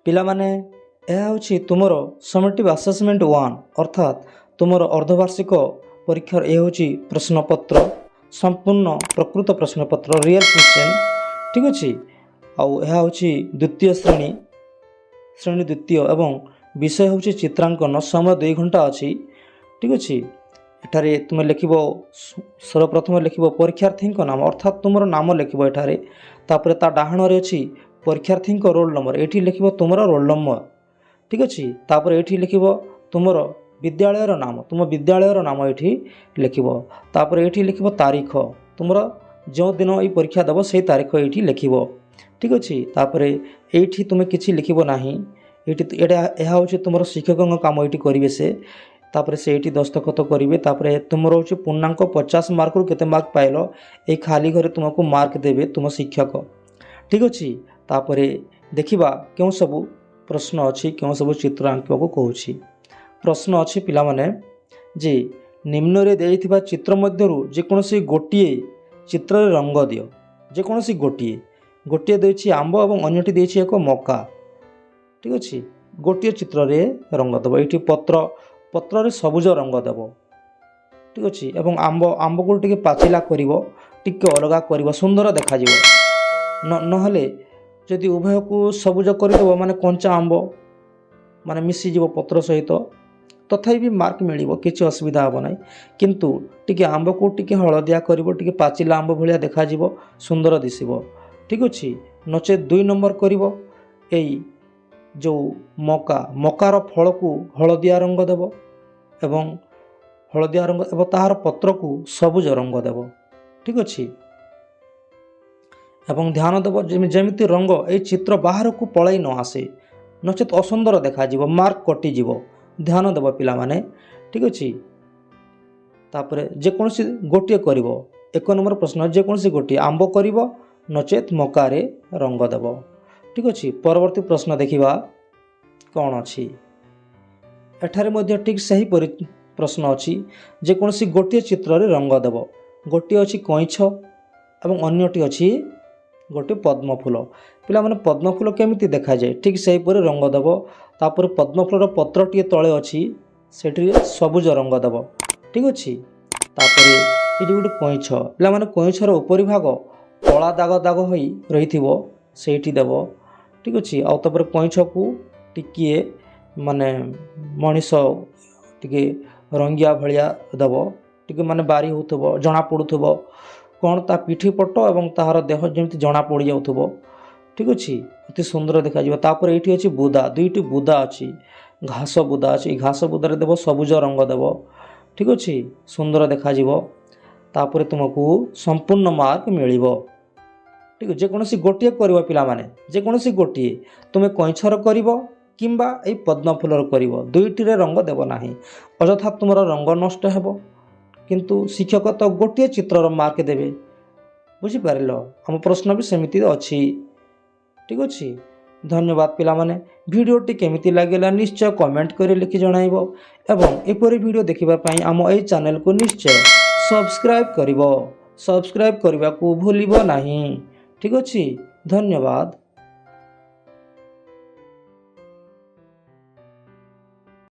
पिला माने यह हूँ तुमर समेटिव आसेसमेंट 1 अर्थात तुमर अर्धवार्षिक परीक्षार यह हूँ प्रश्नपत्र संपूर्ण प्रकृत प्रश्नपत्र रियल क्वेश्चन ठीक अच्छे। आउ हूँ द्वितीय श्रेणी द्वितीय एवं विषय हूँ चित्रांकन समय 2 घंटा अच्छी ठीक अच्छे। एठारे तुम लिख सर्वप्रथम लिख परीक्षार्थी नाम अर्थात तुम नाम लिख एठारे तापर ता डाहाण अच्छी परीक्षार्थी रोल नंबर ये लिख तुम रोल नंबर ठीक अच्छे। तापर ये लिख तुम विद्यालय नाम तुम विद्यालय नाम ये लिख तापर ये लिख तारीख तुम जो दिन ये परीक्षा देव से तारीख ये लिख ठीक अच्छे। तापर ये तुम कि लिख ना यह हूँ तुम शिक्षकों काम ये करेंगे से तापर से ये दस्तखत करेंगे तापर तुम हूँ पूर्णांक 50 मार्क रु केते मार्क पाइल ये खाली घरे तुमको मार्क देवे तुम शिक्षक ठीक अच्छे। तापर देखा क्यों सब प्रश्न अच्छी क्यों सब चित्र आंकवा को कहूँ प्रश्न अच्छी पिला माने जे निम्न रे देइथिबा चित्र मध्यरु जेकोसी गोटे चित्र रंग दियो जेकोसी गोटे देछि आंब और अन्यटी देछि एक मका ठीक अच्छे। गोटे चित्र रे रंग देव ये पत्र सबुज रंग देव ठीक अच्छे एवं आंब को टिके पाचिला करिवो टिके अलगा करिवो सुंदर देखा नहले जदि उभय को सबुज करदेव माने कंचा आंब माने मिसीज पत्र सहित तथापि भी मार्क मिल किसी असुविधा हे ना किंतु टिके आंब को टिके हलदिया करिवो टिके पाचिला आंब भलिया देखा सुंदर दिशिबो ठीक अच्छे। नचे 2 नंबर करिवो एई जो मकार फल को हलदिया रंग देव एवं हलदिया रंग एवं ताहार पत्र को सबुज रंग देव ठीक अच्छे। एवं ध्यान देव जमिति रंग ये चित्र बाहर को पलई न आसे नचेत असुंदर देखा मार्क कटिज ध्यान देव पिला माने ठीक अच्छे। तापर जेकोसी गोटे कर 1 नंबर प्रश्न जेकोसी गोटे आंब कर नचेत मकारे रंग देव ठीक अच्छे। परवर्ती प्रश्न देखा कौन अच्छी एठारे मध्य ठीक सही प्रश्न अच्छी जेकोसी गोटे चित्र रे रंग देव गोटे अच्छी कईछ एवं अन्यटी अच्छी गोटे पद्मफूल पिला माने पद्मफूल केमिति देखा जाए ठीक सही पर रंग देव तापर पद्मफूलर पत्र टी तले अच्छी सेठी सबुज रंग देव ठीक अच्छे। तापर ये गोटे कईछ पिला माने कईछर उपरी भाग कला दाग दाग हो रही सेठी देव ठीक अच्छे। आउ तापर कईछ को टिके माने मनीष टिके रंगिया भलिया देव टिके माने बारी होथबो जना पड़ुथबो कौन ता पिठी पट और ताहार देह जमी जना पड़ जाऊ ठीक अच्छे अति सुंदर देखा तापर ये अच्छी बुदा 2टी बुदा अच्छी घास बुदा अच्छी घास बुदारे देव सबुज रंग देव ठीक अच्छे सुंदर देखा तापर तुमको संपूर्ण मार्क मिल ठीक है। जेकोसी गोटे कर पिला माने जेकोसी गोटे तुम कईछर कर किंबा ए पद्मफूलर कर 2टी रंग देव ना अଯଥା तुम रंग नष्ट हो किंतु शिक्षक तो गोटे चित्रर मार्क देवे बुझीपार आम प्रश्न भी सेमती अच्छी ठीक अच्छे। धन्यवाद पिला माने वीडियोटी केमिति लागला निश्चय कमेंट कर लिखि जणाइबो एवं एपरि वीडियो देखिबा आम ए चैनल को निश्चय सब्सक्राइब करबो सब्सक्राइब करबा को भूलिबो नाही ठीक अच्छे। धन्यवाद।